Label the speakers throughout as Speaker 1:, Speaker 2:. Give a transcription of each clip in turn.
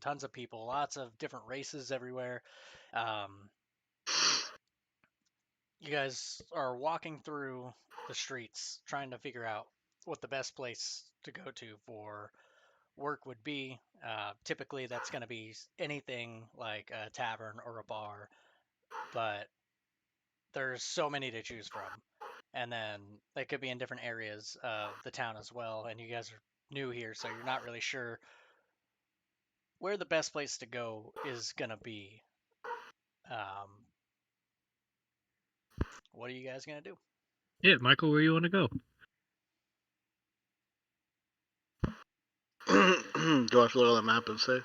Speaker 1: tons of people, lots of different races everywhere. Um, you guys are walking through the streets trying to figure out what the best place to go to for work would be. Typically, that's going to be anything like a tavern or a bar, but there's so many to choose from. And then they could be in different areas of the town as well. And you guys are new here, so you're not really sure where the best place to go is going to be. Um, what are you guys going to do?
Speaker 2: Yeah, Michael, where you want to go?
Speaker 3: Do I have to look on the map and say?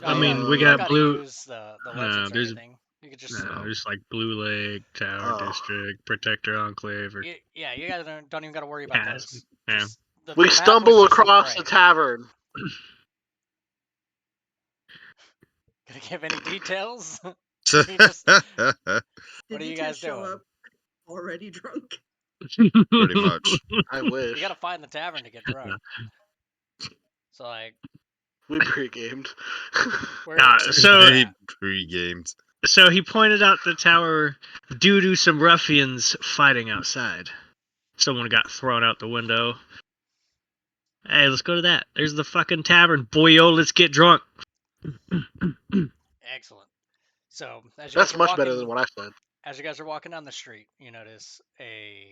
Speaker 2: I mean, we
Speaker 1: You don't
Speaker 2: got
Speaker 1: got to
Speaker 2: blue.
Speaker 1: use the
Speaker 2: No,
Speaker 1: legends or
Speaker 2: there's
Speaker 1: anything. You could just
Speaker 2: there's like Blue Lake, Tower
Speaker 3: Oh.
Speaker 2: District, Protector Enclave, or
Speaker 1: yeah, you guys don't even got to worry about
Speaker 2: Chasm.
Speaker 1: those.
Speaker 2: Yeah.
Speaker 1: Just
Speaker 3: We
Speaker 1: the map was
Speaker 3: stumble
Speaker 1: just look
Speaker 3: across the
Speaker 1: gray.
Speaker 3: tavern.
Speaker 1: Gonna give any details?
Speaker 4: Pretty
Speaker 1: You just
Speaker 5: Did
Speaker 1: what are you
Speaker 5: you
Speaker 1: guys
Speaker 5: just show
Speaker 1: doing?
Speaker 5: up already drunk?
Speaker 4: much.
Speaker 3: I wish.
Speaker 1: You gotta find the tavern to get drunk. So like,
Speaker 3: We pre-gamed.
Speaker 1: where
Speaker 2: Nah,
Speaker 1: are you
Speaker 2: so-
Speaker 1: guys
Speaker 4: They
Speaker 1: at?
Speaker 4: pre-gamed.
Speaker 2: So he pointed out the tower due to some ruffians fighting outside. Someone got thrown out the window. Hey, let's go to that. There's the fucking tavern. Boyo, let's get drunk.
Speaker 1: Excellent. So as you
Speaker 3: That's
Speaker 1: guys are
Speaker 3: much
Speaker 1: walking,
Speaker 3: better than what I said.
Speaker 1: as you guys are walking down the street, you notice a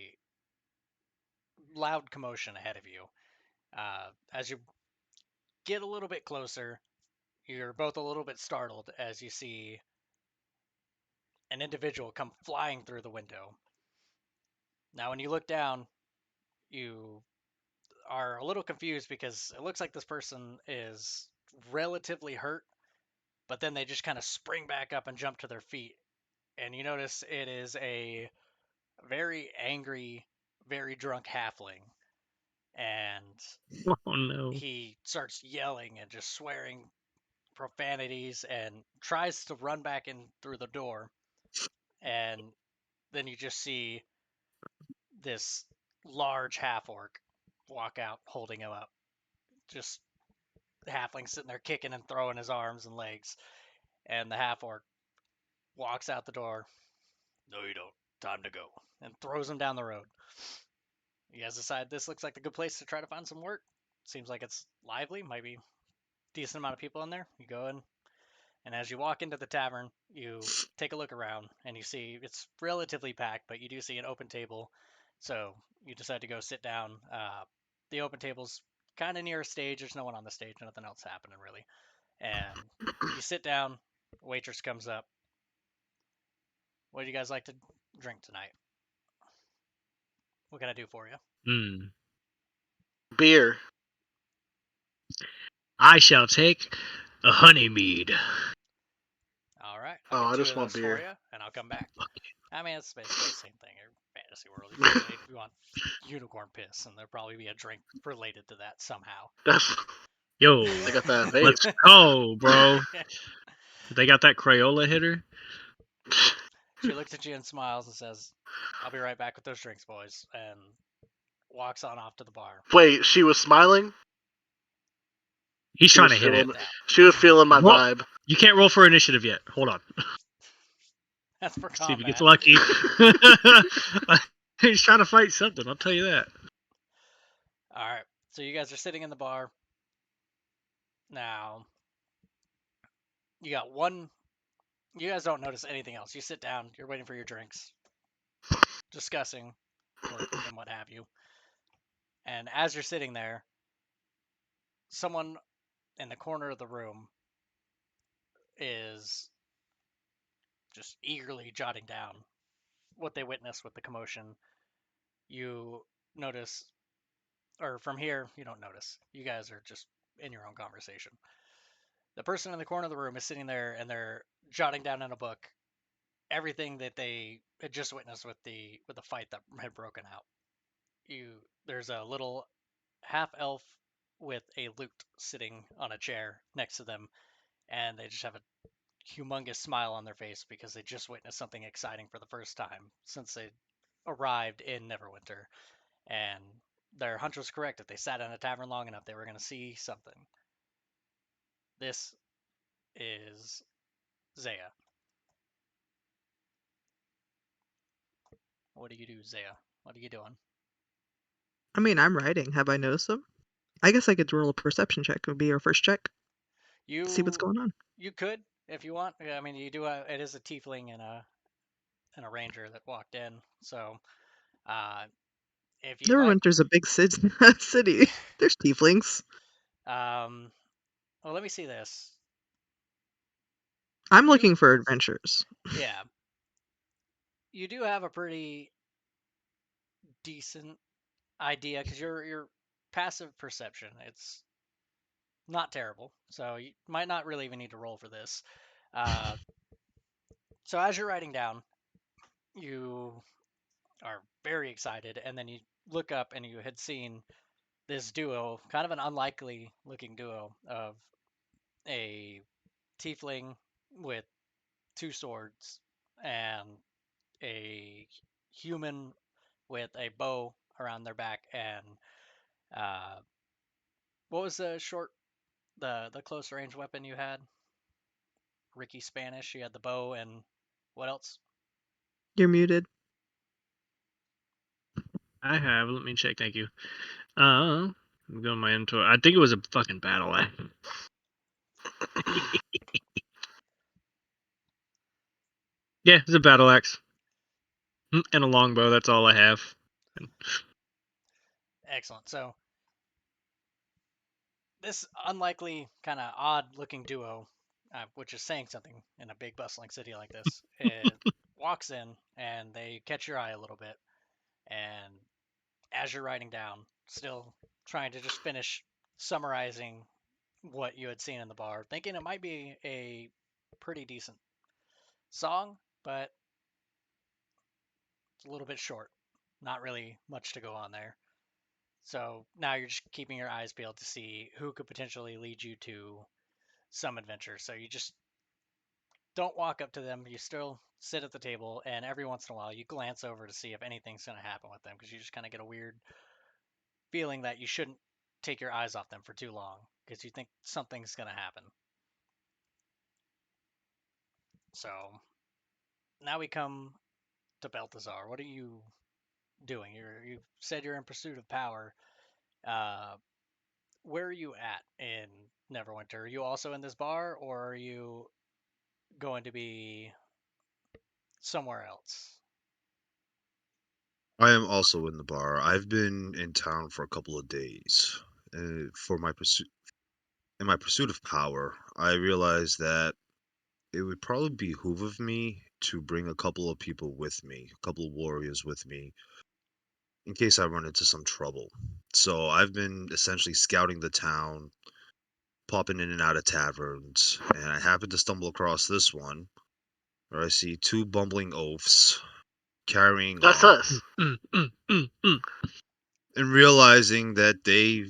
Speaker 1: loud commotion ahead of you. As you get a little bit closer, you're both a little bit startled as you see an individual come flying through the window. Now, when you look down, you are a little confused because it looks like this person is relatively hurt, but then they just kind of spring back up and jump to their feet. And you notice it is a very angry, very drunk halfling. And
Speaker 2: Oh no.
Speaker 1: he starts yelling and just swearing profanities and tries to run back in through the door. And then you just see this large half orc walk out holding him up. Just halfling sitting there kicking and throwing his arms and legs. And the half orc walks out the door. No, you don't. Time to go. And throws him down the road. You guys decide this looks like a good place to try to find some work. Seems like it's lively, might be a decent amount of people in there. You go in, and as you walk into the tavern, you take a look around, and you see it's relatively packed, but you do see an open table. So you decide to go sit down. The open table's kind of near a stage. There's no one on the stage, nothing else happening really. And you sit down. Waitress comes up. What do you guys like to drink tonight? What can I do for you?
Speaker 3: Beer.
Speaker 2: I shall take a honey mead.
Speaker 1: All right.
Speaker 3: Oh,
Speaker 1: I'll
Speaker 3: I
Speaker 1: get two
Speaker 3: just
Speaker 1: of
Speaker 3: want
Speaker 1: those
Speaker 3: beer.
Speaker 1: for you, and I'll come back. I mean, it's basically the same thing. Or fantasy world. If you want unicorn piss, and there'll probably be a drink related to that somehow.
Speaker 3: That's
Speaker 2: Yo,
Speaker 3: they got that vape.
Speaker 2: let's go, bro. They got that Crayola hitter.
Speaker 1: She looks at you and smiles and says, "I'll be right back with those drinks, boys," and walks on off to the bar.
Speaker 3: Wait, she was smiling.
Speaker 2: He's
Speaker 3: She
Speaker 2: trying
Speaker 3: was
Speaker 2: to hit
Speaker 3: feeling.
Speaker 2: it.
Speaker 3: She was feeling my
Speaker 2: What?
Speaker 3: vibe.
Speaker 2: You can't roll for initiative yet. Hold on.
Speaker 1: That's for
Speaker 2: See if he
Speaker 1: combat.
Speaker 2: gets lucky. He's trying to fight something, I'll tell you that.
Speaker 1: All right. So you guys are sitting in the bar. Now, you got one. You guys don't notice anything else. You sit down. You're waiting for your drinks, discussing work and what have you. And as you're sitting there, someone in the corner of the room is just eagerly jotting down what they witnessed with the commotion. You notice, or from here, you don't notice. You guys are just in your own conversation. The person in the corner of the room is sitting there and they're jotting down in a book everything that they had just witnessed with the fight that had broken out. There's a little half elf with a lute sitting on a chair next to them, and they just have a humongous smile on their face because they just witnessed something exciting for the first time since they arrived in Neverwinter. And their hunch was correct. If they sat in a tavern long enough, they were going to see something. This is Zaya. What do you do, Zaya? What are you doing?
Speaker 5: I mean, I'm writing. Have I noticed them? I guess I could roll a perception check. Would be your first check. See what's
Speaker 1: You
Speaker 5: going on.
Speaker 1: you could if you want. I mean, you do. It is a tiefling and a ranger that walked in. So, uh, if you'd like,
Speaker 5: Neverwinter's a big city. There's tieflings.
Speaker 1: well, let me see this.
Speaker 5: I'm
Speaker 1: You
Speaker 5: looking for adventures.
Speaker 1: yeah, you do have a pretty decent idea because your passive perception, it's not terrible, so you might not really even need to roll for this. Uh, so as you're writing down, you are very excited, and then you look up and you had seen this duo, kind of an unlikely looking duo of a tiefling with two swords and a human with a bow around their back and uh, what was the close range weapon you had? Ricky Spanish. You had the bow and what else?
Speaker 5: You're muted.
Speaker 2: I have. Let me check. Thank you. I'm going my inventory. I think it was a fucking battle axe. Yeah, it's a battle axe. And a longbow. That's all I have.
Speaker 1: Excellent. So this unlikely, kind of odd-looking duo, which is saying something in a big bustling city like this, it walks in and they catch your eye a little bit. And as you're writing down, still trying to just finish summarizing what you had seen in the bar, thinking it might be a pretty decent song, but it's a little bit short. Not really much to go on there. So now you're just keeping your eyes peeled to see who could potentially lead you to some adventure. So you just don't walk up to them. You still sit at the table, and every once in a while you glance over to see if anything's going to happen with them because you just kind of get a weird feeling that you shouldn't take your eyes off them for too long because you think something's going to happen. So now we come to Balthazar. What are you doing? You said you're in pursuit of power. Uh, where are you at in Neverwinter? Are you also in this bar, or are you going to be somewhere else?
Speaker 4: I am also in the bar. I've been in town for a couple of days. For my pursuit, in my pursuit of power, I realized that it would probably behoove of me to bring a couple of people with me, a couple of warriors with me, in case I run into some trouble. So I've been essentially scouting the town, popping in and out of taverns, and I happened to stumble across this one, where I see two bumbling oafs carrying
Speaker 3: That's
Speaker 4: on,
Speaker 3: us.
Speaker 4: and realizing that they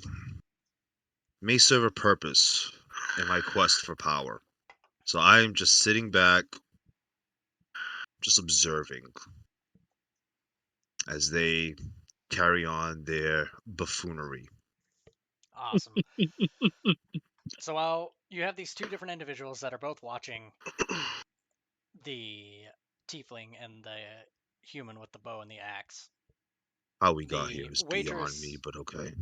Speaker 4: may serve a purpose in my quest for power. So I am just sitting back, just observing as they carry on their buffoonery.
Speaker 1: Awesome. So while you have these two different individuals that are both watching the tiefling and the human with the bow and the axe,
Speaker 4: How we got
Speaker 1: the
Speaker 4: here is beyond me,
Speaker 1: waitress
Speaker 4: but okay.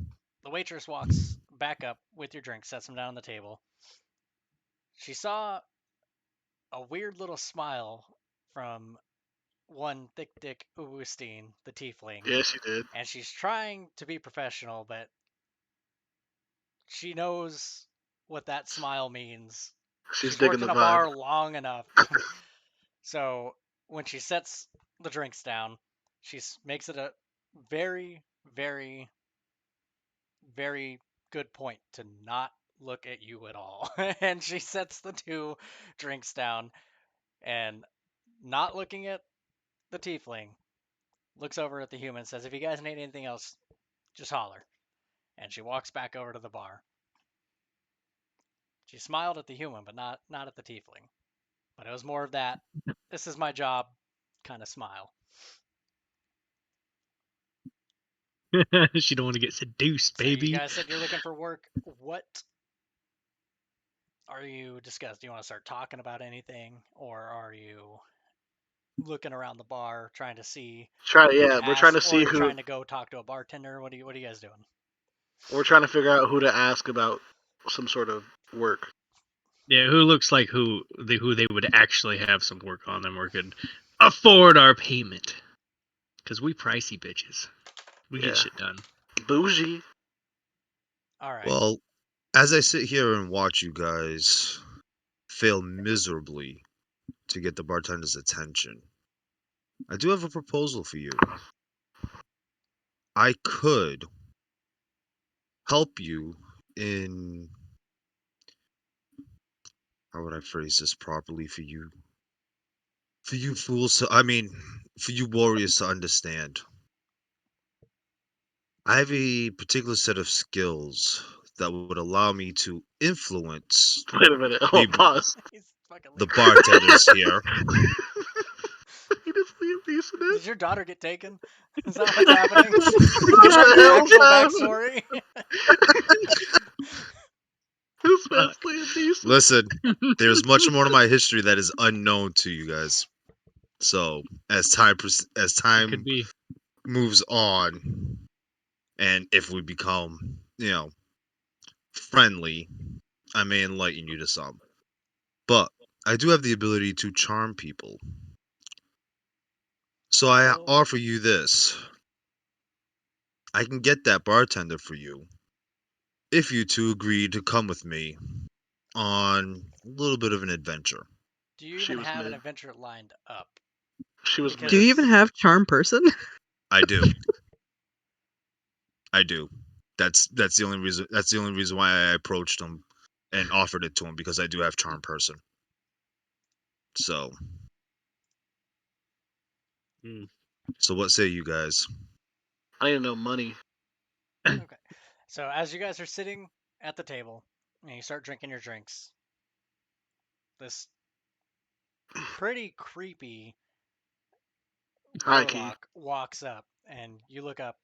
Speaker 1: the waitress walks back up with your drink, sets them down on the table. She saw a weird little smile from one thick dick Augustine, the tiefling,
Speaker 3: Yes, you did.
Speaker 1: and she's trying to be professional, but she knows what that smile means.
Speaker 3: She's
Speaker 1: She's
Speaker 3: digging
Speaker 1: worked
Speaker 3: the
Speaker 1: in a
Speaker 3: vibe.
Speaker 1: bar long enough. So when she sets the drinks down, she makes it a very, very, very good point to not look at you at all. And she sets the two drinks down and not looking at the tiefling, looks over at the human, says, "If you guys need anything else, just holler." And she walks back over to the bar. She smiled at the human, but not at the tiefling. But it was more of that, this is my job kind of smile.
Speaker 2: She don't want to get seduced,
Speaker 1: So you
Speaker 2: baby.
Speaker 1: guys said you're looking for work. What are you discussing? Do you want to start talking about anything, or are you looking around the bar trying to see?
Speaker 3: We're trying to see
Speaker 1: or
Speaker 3: who.
Speaker 1: trying to go talk to a bartender. What are you guys doing?
Speaker 3: We're trying to figure out who to ask about some sort of work.
Speaker 2: Yeah, who looks like who they would actually have some work on them or could afford our payment? Because we pricey bitches. We get shit done.
Speaker 3: Bougie.
Speaker 1: All right.
Speaker 4: Well, as I sit here and watch you guys fail miserably to get the bartender's attention, I do have a proposal for you. I could help you in, how would I phrase this properly for you? For you fools to, I mean, for you warriors to understand. I have a particular set of skills that would allow me to influence
Speaker 3: Wait a minute. Oh, pause.
Speaker 4: the bartenders here.
Speaker 1: Did your daughter get taken? Is that what's happening? Is that your actual backstory?
Speaker 4: Listen, there's much more to my history that is unknown to you guys. So as time moves on, and if we become, friendly, I may enlighten you to some. But I do have the ability to charm people. So I offer you this. I can get that bartender for you if you two agree to come with me on a little bit of an adventure.
Speaker 1: Do you even have an adventure lined up?
Speaker 5: Do you even have charm person?
Speaker 4: I do. I do. That's the only reason. That's the only reason why I approached him and offered it to him, because I do have charm person. So. So what say you guys?
Speaker 3: I ain't no money.
Speaker 1: Okay. So as you guys are sitting at the table and you start drinking your drinks, this pretty creepy warlock walks up, and you look up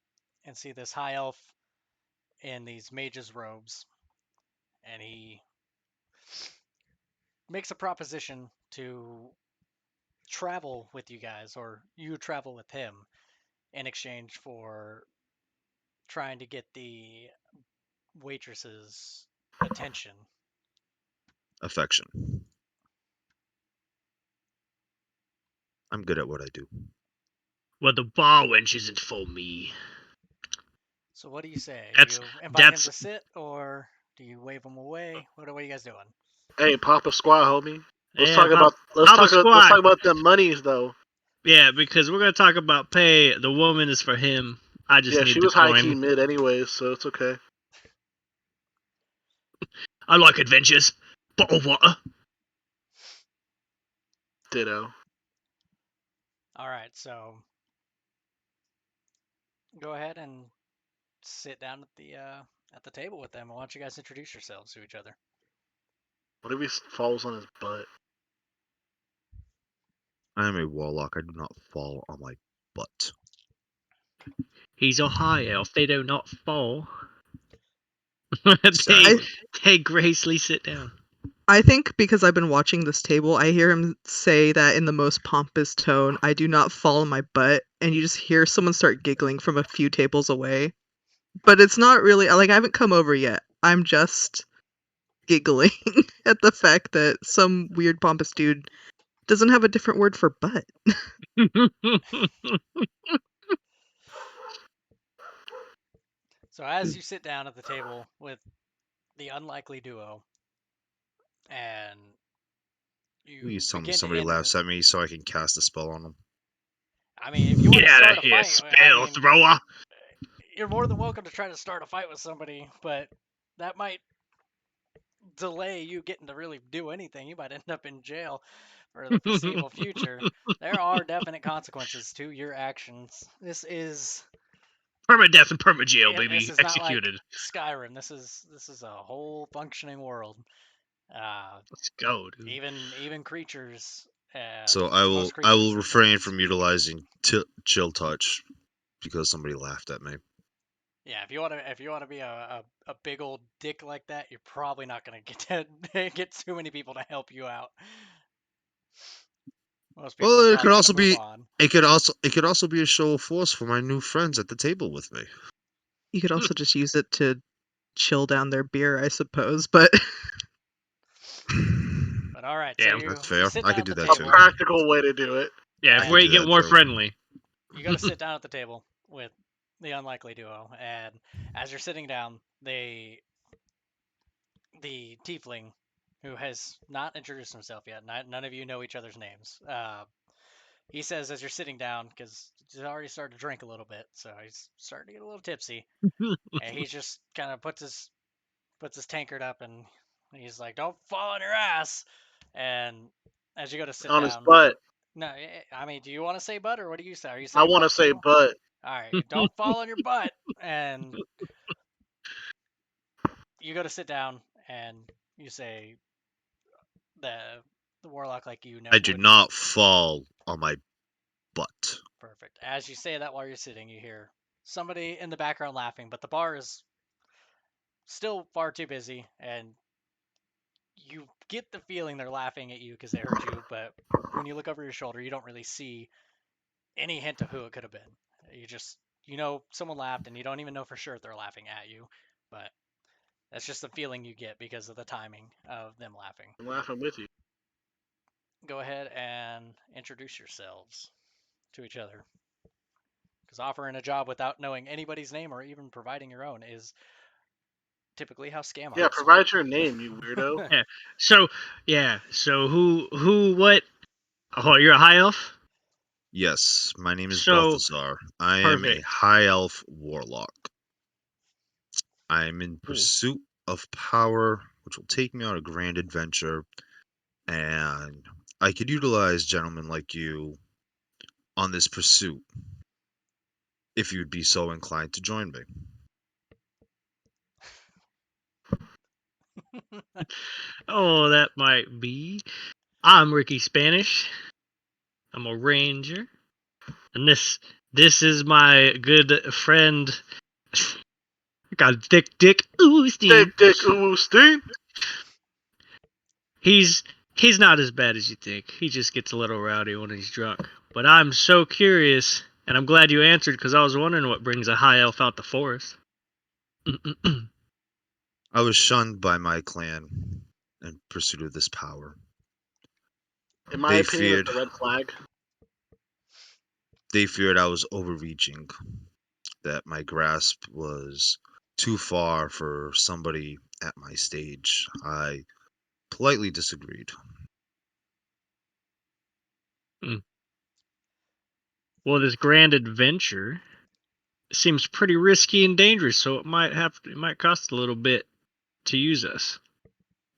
Speaker 1: and see this high elf in these mage's robes, and he makes a proposition to travel with you guys, or you travel with him, in exchange for trying to get the waitress's attention.
Speaker 4: Affection. I'm good at what I do.
Speaker 2: Well, the bar wench isn't for me.
Speaker 1: So what do you say? Do you invite him to sit, or do you wave him away? What are you guys doing?
Speaker 3: Hey, Papa Squad, homie. Let's talk about the monies, though.
Speaker 2: Yeah, because we're gonna talk about pay. The woman is for him. I just need
Speaker 3: she
Speaker 2: the
Speaker 3: was
Speaker 2: coin.
Speaker 3: high key mid anyways, so it's okay.
Speaker 2: I like adventures. Bottle of water.
Speaker 3: Ditto.
Speaker 1: All right, so go ahead and sit down at the table with them. Why don't you guys introduce yourselves to each other?
Speaker 3: What if he falls on his butt?
Speaker 4: I am a warlock. I do not fall on my butt.
Speaker 2: He's a high elf. They do not fall.
Speaker 4: Exactly.
Speaker 2: They gracefully sit down.
Speaker 5: I think because I've been watching this table, I hear him say that in the most pompous tone, I do not fall on my butt, and you just hear someone start giggling from a few tables away. But it's not really, like, I haven't come over yet. I'm just giggling at the fact that some weird pompous dude doesn't have a different word for butt.
Speaker 1: So as you sit down at the table with the unlikely duo, and
Speaker 4: Please tell me somebody laughs at me so I can cast a spell on them.
Speaker 1: I mean, if you want to start a fight,
Speaker 2: spell thrower.
Speaker 1: You're more than welcome to try to start a fight with somebody, but that might delay you getting to really do anything. You might end up in jail for the foreseeable future. There are definite consequences to your actions. This is
Speaker 2: permadeath and permajail, baby.
Speaker 1: This is
Speaker 2: Executed.
Speaker 1: Not like Skyrim. This is a whole functioning world.
Speaker 2: Let's go, dude.
Speaker 1: Even creatures.
Speaker 4: So I will refrain from utilizing chill touch because somebody laughed at me.
Speaker 1: Yeah, if you wanna be a big old dick like that, you're probably not gonna get get too many people to help you out. Most people are
Speaker 4: Well, it could
Speaker 1: probably gonna
Speaker 4: also
Speaker 1: move
Speaker 4: be
Speaker 1: on.
Speaker 4: it could also be a show of force for my new friends at the table with me.
Speaker 5: You could also just use it to chill down their beer, I suppose. But
Speaker 1: But all right, so
Speaker 2: Yeah,
Speaker 1: you
Speaker 4: That's fair.
Speaker 1: sit
Speaker 4: I
Speaker 1: down
Speaker 4: could
Speaker 1: at
Speaker 4: do
Speaker 1: the
Speaker 4: that
Speaker 3: A
Speaker 4: too.
Speaker 1: table.
Speaker 3: practical way to do it.
Speaker 2: yeah.
Speaker 4: I
Speaker 2: If
Speaker 4: could
Speaker 2: we
Speaker 4: do
Speaker 2: get
Speaker 4: that
Speaker 2: more
Speaker 4: too.
Speaker 2: friendly,
Speaker 1: You go to sit down at the table with the unlikely duo, and as you're sitting down, the tiefling, who has not introduced himself yet, none of you know each other's names. He says as you're sitting down, because he's already started to drink a little bit, so he's starting to get a little tipsy, and he just kind of puts his tankard up, and he's like, "Don't fall on your ass." And as you go to sit
Speaker 3: On his
Speaker 1: down,
Speaker 3: butt.
Speaker 1: no, I mean, do you want to say butt or what do you say? Are you
Speaker 3: I
Speaker 1: saying
Speaker 3: want to
Speaker 1: butt
Speaker 3: say
Speaker 1: too?
Speaker 3: butt.
Speaker 1: All right, don't fall on your butt, and you go to sit down, and you say the the warlock like you know
Speaker 4: I do
Speaker 1: would
Speaker 4: not fall on my butt.
Speaker 1: perfect. As you say that while you're sitting, you hear somebody in the background laughing, but the bar is still far too busy, and you get the feeling they're laughing at you because they heard you, but when you look over your shoulder, you don't really see any hint of who it could have been. You know someone laughed, and you don't even know for sure if they're laughing at you, but that's just the feeling you get because of the timing of them laughing.
Speaker 3: I'm laughing with you.
Speaker 1: Go ahead and introduce yourselves to each other. Because offering a job without knowing anybody's name or even providing your own is typically how scam
Speaker 3: Yeah,
Speaker 1: artists
Speaker 3: provide your name, you weirdo.
Speaker 1: work.
Speaker 2: so what? Oh, you're a high elf.
Speaker 4: Yes, my name is
Speaker 2: So
Speaker 4: Balthazar. I am a
Speaker 2: perfect.
Speaker 4: high elf warlock. I am in
Speaker 2: Ooh.
Speaker 4: pursuit of power, which will take me on a grand adventure, and I could utilize gentlemen like you on this pursuit if you would be so inclined to join me.
Speaker 2: Oh, that might be. I'm Ricky Spanish. I'm a ranger, and this is my good friend. Got Dick Oosteen.
Speaker 3: Dick Oosteen.
Speaker 2: He's not as bad as you think. He just gets a little rowdy when he's drunk. But I'm so curious, and I'm glad you answered because I was wondering what brings a high elf out the forest.
Speaker 4: I was shunned by my clan in pursuit of this power.
Speaker 3: In my
Speaker 4: They
Speaker 3: opinion,
Speaker 4: feared
Speaker 3: it's a red flag.
Speaker 4: I was overreaching, that my grasp was too far for somebody at my stage. I politely disagreed.
Speaker 2: Well, this grand adventure seems pretty risky and dangerous, so it might cost a little bit to use us.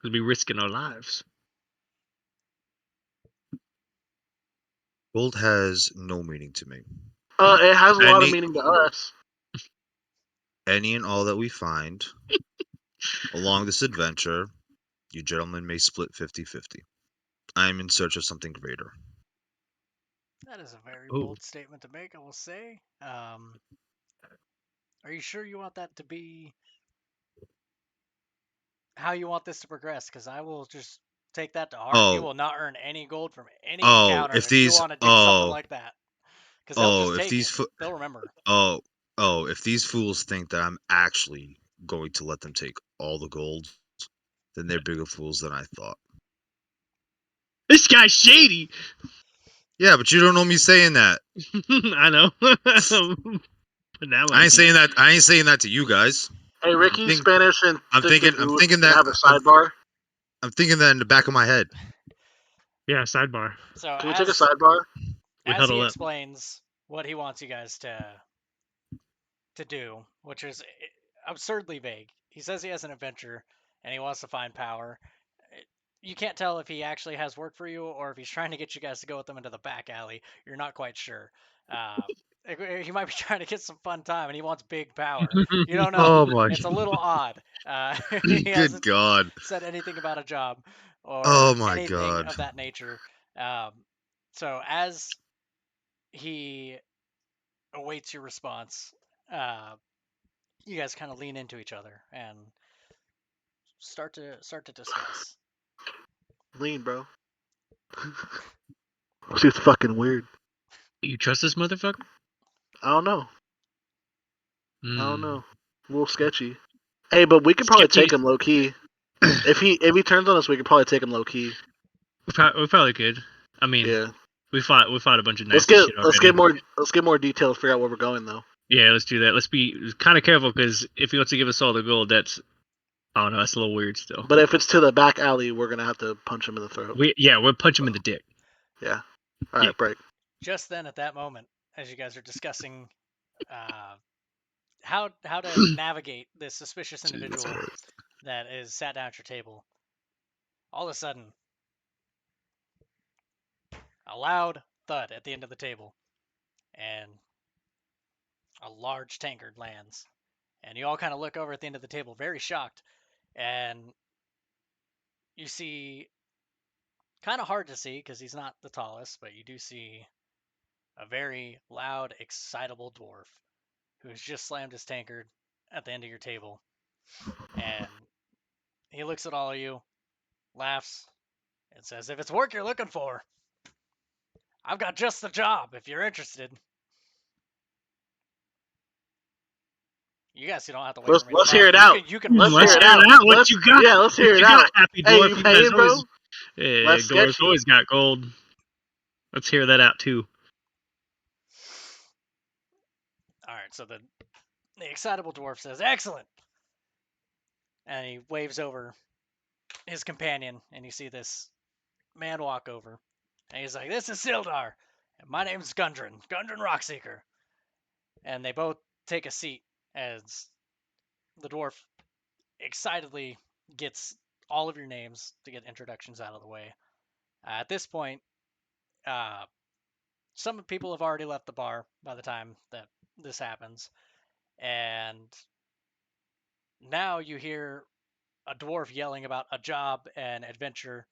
Speaker 2: We'll be risking our lives.
Speaker 4: Gold has no meaning to me.
Speaker 3: It has a lot of
Speaker 4: Any
Speaker 3: meaning to us.
Speaker 4: any and all that we find along this adventure, you gentlemen may split 50-50. I am in search of something greater.
Speaker 1: That is a very
Speaker 2: Ooh.
Speaker 1: bold statement to make, I will say. Are you sure you want that to be how you want this to progress? Because I will just take that to heart. You
Speaker 4: Oh,
Speaker 1: will not earn any gold from any
Speaker 4: oh,
Speaker 1: encounter
Speaker 4: if
Speaker 1: if you
Speaker 4: these
Speaker 1: want to do something like that. Because they'll just
Speaker 4: if
Speaker 1: take
Speaker 4: these
Speaker 1: it. They'll remember.
Speaker 4: oh, if these fools think that I'm actually going to let them take all the gold, then they're bigger fools than I thought.
Speaker 2: This guy's shady.
Speaker 4: Yeah, but you don't know me saying that.
Speaker 2: I know. But now
Speaker 4: I
Speaker 2: I
Speaker 4: ain't
Speaker 2: do.
Speaker 4: saying that. I ain't saying that to you guys.
Speaker 3: Hey, Ricky,
Speaker 4: Think-
Speaker 3: Spanish, and
Speaker 4: I'm
Speaker 3: Dick
Speaker 4: thinking. I'm thinking that.
Speaker 3: have a sidebar.
Speaker 4: I'm thinking that in the back of my head.
Speaker 2: Yeah, sidebar.
Speaker 1: So
Speaker 3: Can we take a sidebar?
Speaker 2: We
Speaker 1: as he
Speaker 2: huddle up.
Speaker 1: explains what he wants you guys to do, which is absurdly vague. He says he has an adventure and he wants to find power. You can't tell if he actually has work for you or if he's trying to get you guys to go with him into the back alley. You're not quite sure. He might be trying to get some fun time and he wants big power. You don't know.
Speaker 4: Oh my.
Speaker 1: It's a little odd. He
Speaker 4: Good
Speaker 1: hasn't
Speaker 4: God.
Speaker 1: said anything about a job or
Speaker 4: Oh my
Speaker 1: anything
Speaker 4: God.
Speaker 1: of that nature. So as he awaits your response, uh, you guys kind of lean into each other and start to discuss.
Speaker 3: Lean, bro. She's fucking weird.
Speaker 2: You trust this motherfucker?
Speaker 3: I don't know.
Speaker 2: Mm.
Speaker 3: I don't know. A little sketchy. Hey, but we could probably take him low key. If he turns on us, we could probably take him low key.
Speaker 2: We probably could. I mean,
Speaker 3: Yeah.
Speaker 2: we fought a bunch of nice shit already.
Speaker 3: Let's get more details. Figure out where we're going though.
Speaker 2: Yeah, let's do that. Let's be kind of careful because if he wants to give us all the gold, that's I don't know. That's a little weird still.
Speaker 3: But if it's to the back alley, we're gonna have to punch him in the throat.
Speaker 2: We'll punch him in the dick.
Speaker 3: Yeah. All right, break.
Speaker 1: Just then, at that moment, as you guys are discussing how to navigate this suspicious individual that is sat down at your table, all of a sudden, a loud thud at the end of the table, and a large tankard lands. And you all kind of look over at the end of the table, very shocked, and you see, kind of hard to see because he's not the tallest, but you do see a very loud, excitable dwarf who's just slammed his tankard at the end of your table. And he looks at all of you, laughs, and says, "If it's work you're looking for, I've got just the job if you're interested." You guys don't have to wait for me.
Speaker 3: Let's hear it out.
Speaker 1: You can
Speaker 3: let's
Speaker 1: hear
Speaker 3: it out.
Speaker 2: What you got?
Speaker 3: Yeah, let's hear it out.
Speaker 2: Happy
Speaker 3: Hey,
Speaker 2: dwarf.
Speaker 3: you paying, bro?
Speaker 2: Yeah, dwarf's always got gold. Let's hear that out too.
Speaker 1: All right, so the excitable dwarf says, "Excellent," and he waves over his companion, and you see this man walk over, and he's like, "This is Sildar, and my name's Gundren Rockseeker." And they both take a seat as the dwarf excitedly gets all of your names to get introductions out of the way. At this point, some people have already left the bar by the time that this happens, and now you hear a dwarf yelling about a job and adventure,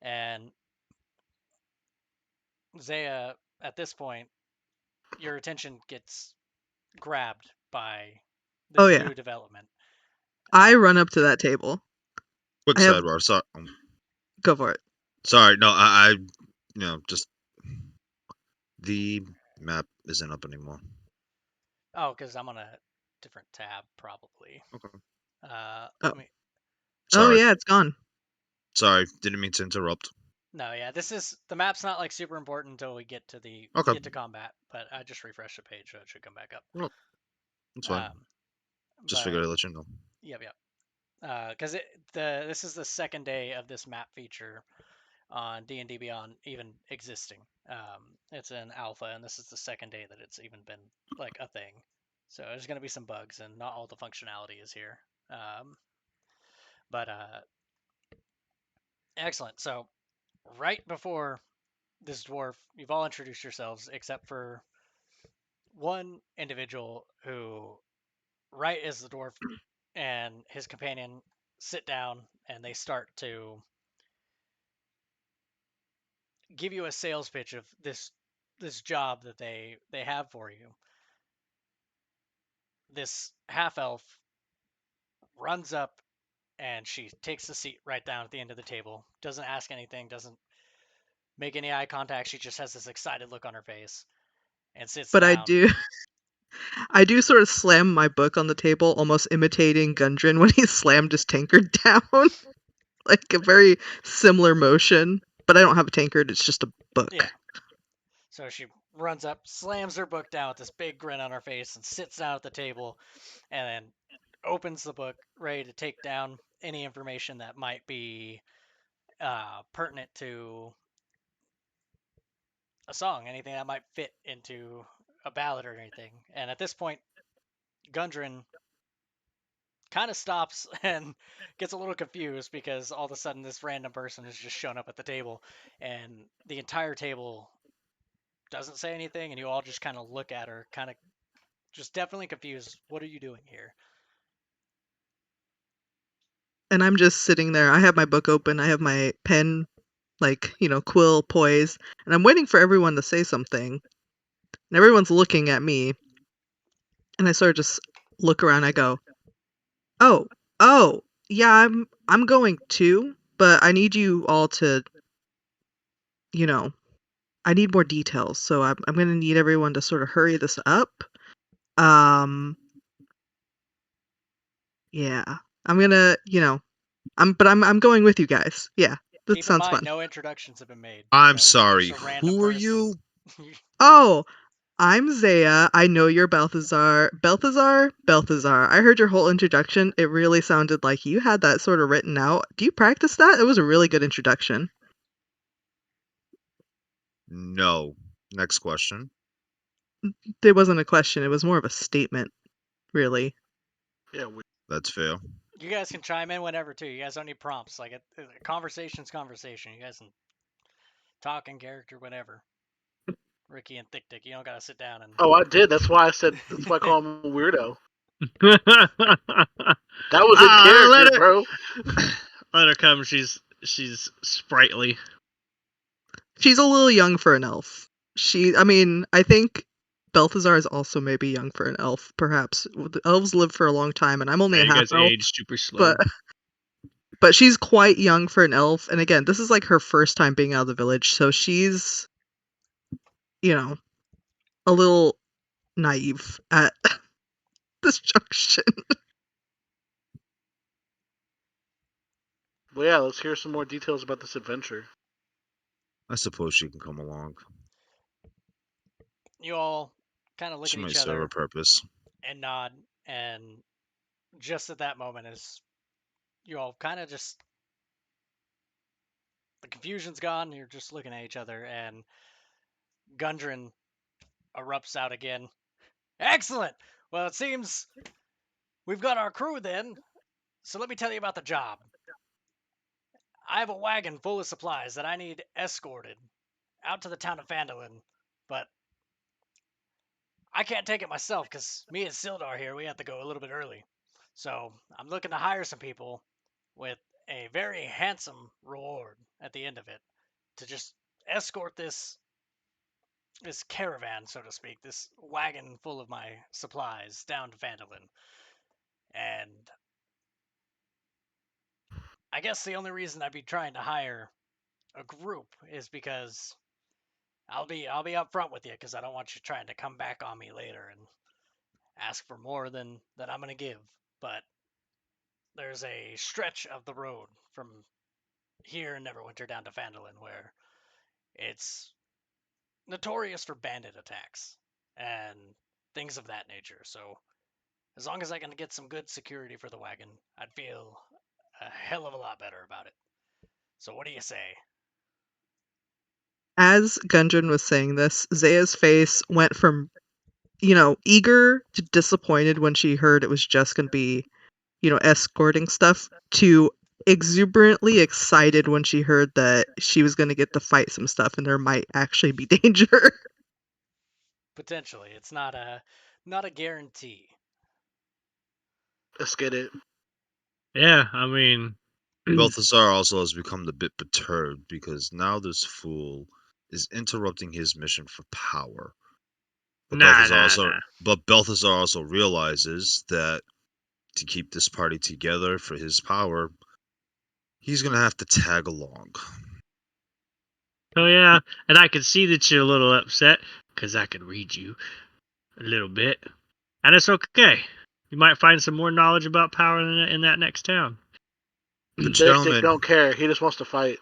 Speaker 1: and Zaya, at this point, your attention gets grabbed by this new development.
Speaker 5: I run up to that table.
Speaker 4: Quick sidebar. Sorry.
Speaker 5: Go for it.
Speaker 4: Sorry. No, I just the map isn't up anymore.
Speaker 1: Oh, because I'm on a different tab, probably.
Speaker 4: Okay.
Speaker 5: Oh yeah, it's gone.
Speaker 4: Sorry, didn't mean to interrupt.
Speaker 1: No, yeah, the map's not like super important until we get to get to combat, but I just refreshed the page, so it should come back up.
Speaker 4: Oh, that's fine. Just figured I'd let you know.
Speaker 1: Yep. Because this is the second day of this map feature on D&D Beyond even existing. It's an alpha, and this is the second day that it's even been like a thing. So there's going to be some bugs, and not all the functionality is here. But excellent. So right before this dwarf, you've all introduced yourselves except for one individual who, right as the dwarf and his companion sit down and they start to give you a sales pitch of this job that they have for you. This half-elf runs up and she takes the seat right down at the end of the table, doesn't ask anything, doesn't make any eye contact. She just has this excited look on her face and sits down.
Speaker 5: I do sort of slam my book on the table, almost imitating Gundren when he slammed his tankard down. Like a very similar motion, but I don't have a tankard, it's just a book.
Speaker 1: Yeah. So she runs up, slams her book down with this big grin on her face, and sits down at the table, and then opens the book, ready to take down any information that might be pertinent to a song, anything that might fit into a ballad or anything. And at this point, Gundren kind of stops and gets a little confused because all of a sudden this random person has just shown up at the table, and the entire table doesn't say anything, and you all just kind of look at her, kind of just definitely confused. What are you doing here?
Speaker 5: And I'm just sitting there. I have my book open. I have my pen, quill poised, and I'm waiting for everyone to say something. And everyone's looking at me. And I sort of just look around. I go, oh, yeah, I'm going too, but I need you all to, you know, I need more details. So I'm gonna need everyone to sort of hurry this up. Yeah, I'm gonna, I'm going with you guys. Yeah, that
Speaker 1: Keep in
Speaker 5: sounds
Speaker 1: mind,
Speaker 5: fun.
Speaker 1: no introductions have been made.
Speaker 4: I'm
Speaker 1: so you're
Speaker 4: sorry.
Speaker 1: just a random
Speaker 4: Who are
Speaker 1: person.
Speaker 4: you?
Speaker 5: Oh, I'm Zaya. I know you're Balthazar. Balthazar. I heard your whole introduction. It really sounded like you had that sort of written out. Do you practice that? It was a really good introduction.
Speaker 4: No. Next question.
Speaker 5: There wasn't a question. It was more of a statement, really.
Speaker 3: Yeah,
Speaker 4: That's fair.
Speaker 1: You guys can chime in whenever too. You guys don't need prompts. Like a conversation's conversation. You guys can talk in character whenever. Ricky and Thick Dick, you don't gotta sit down and.
Speaker 3: Oh, I did. That's why I said. That's why I call him a weirdo.
Speaker 2: Let
Speaker 3: That was in character,
Speaker 2: her,
Speaker 3: bro.
Speaker 2: let her come. She's sprightly.
Speaker 5: She's a little young for an elf. I think Balthazar is also maybe young for an elf, perhaps. The elves live for a long time, and I'm only
Speaker 2: Yeah,
Speaker 5: a
Speaker 2: you
Speaker 5: half
Speaker 2: guys
Speaker 5: elf,
Speaker 2: age super slow.
Speaker 5: but she's quite young for an elf. And again, this is like her first time being out of the village, so she's, a little naive at this junction.
Speaker 3: Well, yeah, let's hear some more details about this adventure.
Speaker 4: I suppose she can come along.
Speaker 1: You all kind of look
Speaker 4: She
Speaker 1: at
Speaker 4: might
Speaker 1: each
Speaker 4: serve
Speaker 1: other
Speaker 4: a purpose.
Speaker 1: and nod, and just at that moment, as you all kind of just. The confusion's gone, you're just looking at each other, and Gundren erupts out again. Excellent! Well, it seems we've got our crew then, so let me tell you about the job. I have a wagon full of supplies that I need escorted out to the town of Phandalin, but I can't take it myself because me and Sildar here, we have to go a little bit early. So I'm looking to hire some people with a very handsome reward at the end of it to just escort this caravan, so to speak, this wagon full of my supplies down to Phandalin. And I guess the only reason I'd be trying to hire a group is because I'll be upfront with you because I don't want you trying to come back on me later and ask for more than I'm gonna give. But there's a stretch of the road from here in Neverwinter down to Phandalin where it's notorious for bandit attacks and things of that nature. So as long as I can get some good security for the wagon, I'd feel a hell of a lot better about it. So what do you say?
Speaker 5: As Gundren was saying this, Zaya's face went from, eager to disappointed when she heard it was just going to be, escorting stuff, to exuberantly excited when she heard that she was going to get to fight some stuff and there might actually be danger.
Speaker 1: Potentially, it's not a guarantee.
Speaker 3: Let's get it.
Speaker 2: Yeah, I mean,
Speaker 4: Balthazar also has become a bit perturbed because now this fool is interrupting his mission for power. But Balthazar also realizes that to keep this party together for his power, he's gonna have to tag along.
Speaker 2: Oh yeah, and I can see that you're a little upset because I can read you a little bit, and it's okay. You might find some more knowledge about power in that next town.
Speaker 4: But
Speaker 3: Dick don't care. He just wants to fight.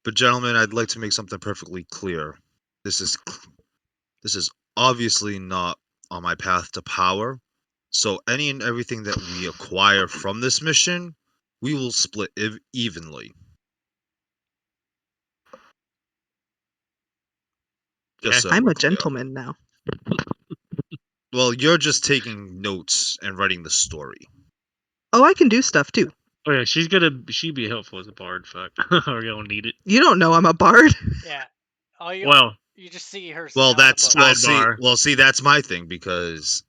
Speaker 4: But gentlemen, I'd like to make something perfectly clear. This is obviously not on my path to power. So any and everything that we acquire from this mission, we will split evenly. Just so
Speaker 5: I'm
Speaker 4: we're
Speaker 5: a
Speaker 4: clear.
Speaker 5: gentleman now.
Speaker 4: Well, you're just taking notes and writing the story.
Speaker 5: Oh, I can do stuff too.
Speaker 2: Oh yeah, she'd be helpful as a bard. Fuck, we're gonna need it.
Speaker 5: You don't know I'm a bard.
Speaker 1: Yeah. You just see her.
Speaker 4: Well, that's
Speaker 2: Sidebar.
Speaker 4: see, that's my thing because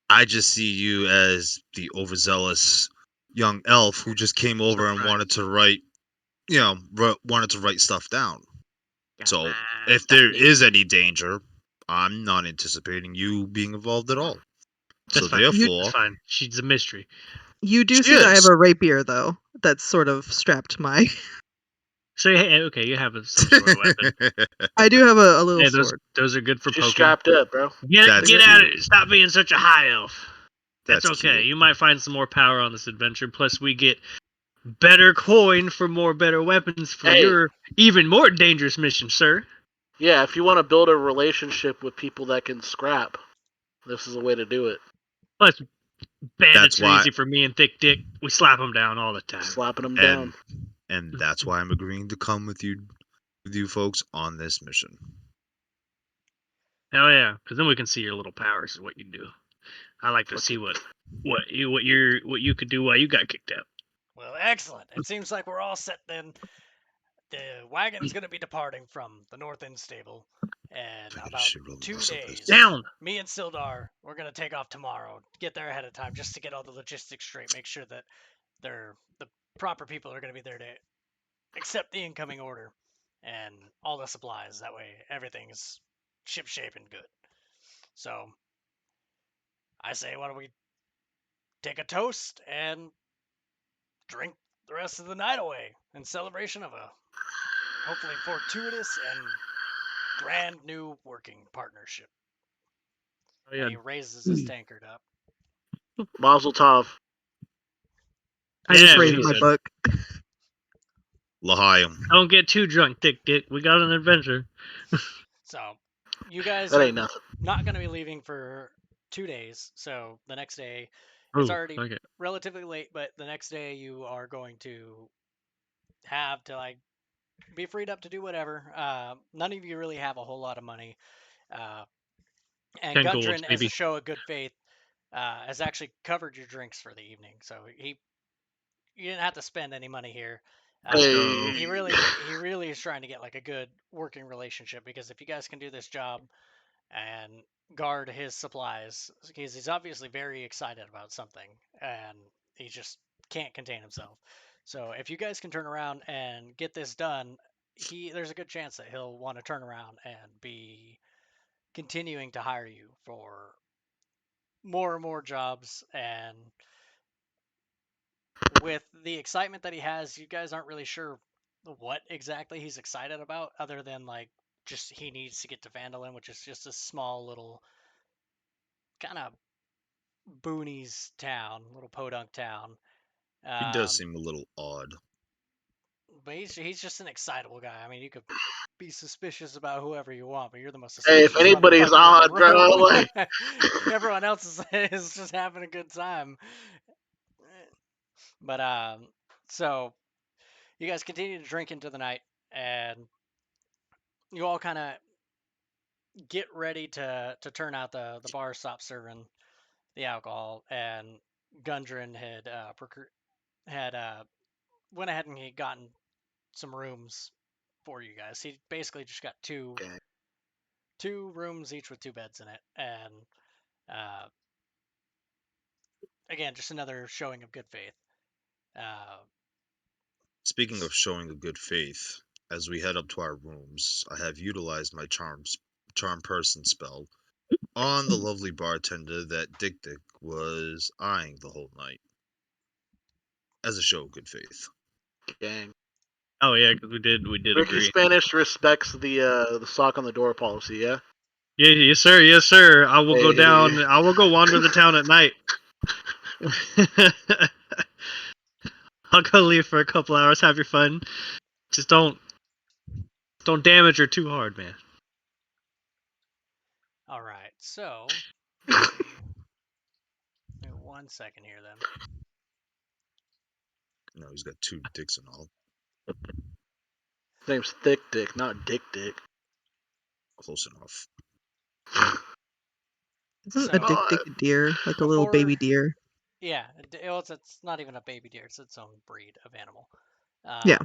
Speaker 4: I just see you as the overzealous young elf who just came over and wanted to write, wanted to write stuff down. So if there is any danger, I'm not anticipating you being involved at all.
Speaker 2: That's
Speaker 4: So
Speaker 2: fine.
Speaker 4: therefore,
Speaker 2: That's fine. She's a mystery.
Speaker 5: You do
Speaker 4: She
Speaker 5: see that I have
Speaker 4: is.
Speaker 5: a rapier, though, that's sort of strapped to my.
Speaker 2: So hey, okay, you have some sort of weapon.
Speaker 5: I do have a little
Speaker 2: Hey,
Speaker 5: sword.
Speaker 2: those are good for
Speaker 3: She's
Speaker 2: poking.
Speaker 3: strapped up, bro.
Speaker 4: That's
Speaker 2: Get out of
Speaker 4: cute.
Speaker 2: it. Stop being such a high elf. That's
Speaker 4: That's
Speaker 2: okay.
Speaker 4: cute.
Speaker 2: You might find some more power on this adventure. Plus, we get better coin for more better weapons for
Speaker 3: Hey.
Speaker 2: your even more dangerous mission, sir.
Speaker 3: Yeah, if you want to build a relationship with people that can scrap, this is a way to do it.
Speaker 2: Plus, bandits
Speaker 4: That's
Speaker 2: are
Speaker 4: why-
Speaker 2: easy for me and Thick Dick. We slap them down all the time.
Speaker 3: Slapping them down.
Speaker 4: And that's why I'm agreeing to come with you folks on this mission.
Speaker 2: Hell yeah, because then we can see your little powers is what you do. I like to see what you could do while you got kicked out.
Speaker 1: Well, excellent. It seems like we're all set then. The wagon's going to be departing from the North End stable in
Speaker 4: I get a
Speaker 1: about
Speaker 4: shit roll
Speaker 1: 2
Speaker 4: less of this.
Speaker 1: days.
Speaker 2: Down.
Speaker 1: Me and Sildar, we're going to take off tomorrow. Get there ahead of time just to get all the logistics straight. Make sure that the proper people are going to be there to accept the incoming order and all the supplies. That way everything's shipshape and good. So I say, why don't we take a toast and drink the rest of the night away in celebration of a hopefully fortuitous and grand new working partnership.
Speaker 2: Oh,
Speaker 1: And
Speaker 2: yeah.
Speaker 1: he raises his tankard up.
Speaker 3: Mazel tov.
Speaker 5: I just
Speaker 2: Yeah,
Speaker 5: raised
Speaker 2: we
Speaker 5: my
Speaker 2: said-
Speaker 5: book.
Speaker 4: L'chaim.
Speaker 2: Don't get too drunk, Thick Dick. We got an adventure.
Speaker 1: So you guys
Speaker 3: That
Speaker 1: are
Speaker 3: ain't nothing.
Speaker 1: not going to be leaving for 2 days. So the next day, it's
Speaker 2: Ooh,
Speaker 1: already
Speaker 2: okay.
Speaker 1: relatively late, but the next day you are going to have to like be freed up to do whatever. None of you really have a whole lot of money. And
Speaker 2: 10 golds,
Speaker 1: Gundren, as a
Speaker 2: baby.
Speaker 1: show of good faith, has actually covered your drinks for the evening. So you didn't have to spend any money here.
Speaker 3: Hey.
Speaker 1: He really is trying to get like a good working relationship, because if you guys can do this job and guard his supplies, because he's obviously very excited about something and he just can't contain himself. So if you guys can turn around and get this done, there's a good chance that he'll want to turn around and be continuing to hire you for more and more jobs. And with the excitement that he has, you guys aren't really sure what exactly he's excited about, other than like just he needs to get to Vandalin, which is just a small little kind of boonies town, little podunk town.
Speaker 4: He does seem a little odd.
Speaker 1: But he's just an excitable guy. I mean, you could be suspicious about whoever you want, but you're the most
Speaker 3: Hey,
Speaker 1: suspicious
Speaker 3: if anybody's
Speaker 1: motherfucker in
Speaker 3: odd,
Speaker 1: the
Speaker 3: bro,
Speaker 1: room.
Speaker 3: like-
Speaker 1: Everyone else is just having a good time. But so you guys continue to drink into the night, and you all kind of get ready to turn out. The bar stops serving the alcohol, and Gundren had went ahead and he gotten some rooms for you guys. He basically just got two rooms each with 2 beds in it, and again, just another showing of good faith.
Speaker 4: Speaking of showing a good faith, as we head up to our rooms, I have utilized my charm person spell on the lovely bartender that Dick was eyeing the whole night, as a show of good faith.
Speaker 3: Gang.
Speaker 2: Oh yeah, because we did
Speaker 3: Ricky
Speaker 2: agree.
Speaker 3: Spanish respects the sock on the door policy, yeah?
Speaker 2: Yeah, yes sir, yes sir. I will go
Speaker 3: Hey.
Speaker 2: down. I will go wander the town at night. I'll go leave for a couple hours. Have your fun. Just don't damage her too hard, man.
Speaker 1: All right, so let's see. Give me 1 second here, then.
Speaker 4: You know, he's got 2 dicks and all.
Speaker 3: His name's Thick Dick, not Dick Dick.
Speaker 4: Close enough.
Speaker 5: Isn't
Speaker 1: So-
Speaker 5: a dick a deer? Like a little
Speaker 1: Before-
Speaker 5: baby deer?
Speaker 1: Yeah, it's not even a baby deer; it's its own breed of animal.
Speaker 5: Yeah.